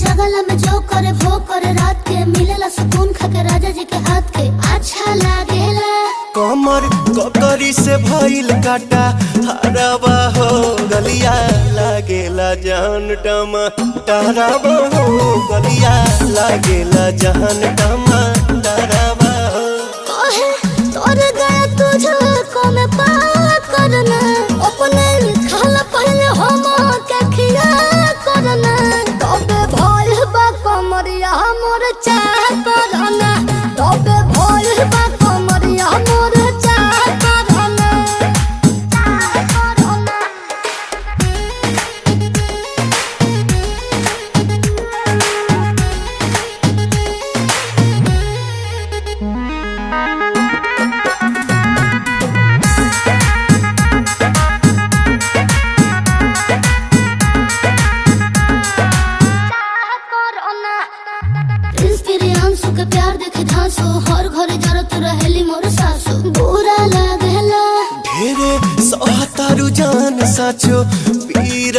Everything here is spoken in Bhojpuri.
जगला में जो करे वो करे रात के मिलेला सुकून खाके राजा जी के हाथ के अच्छा लागेला। कमर ककरी से भइल काटा हराबा हो गलिया लागेला जान टमा डराबा हो गलिया लागेला जान टमा डराबा हो। कहे तोर गया तुझको मैं पार करना अपने खाला पहले हम के खिया करना तबे भइल बा कमरिया मोर चाह करना तबे भइल बा कमरिया मोर चाह करना चाह करना। प्रियांशु के प्यार देखे धांसो हर घरे जरत रहेली मोर सासु बुरा लागेला। ढेरे सहतारू जान साचो पीर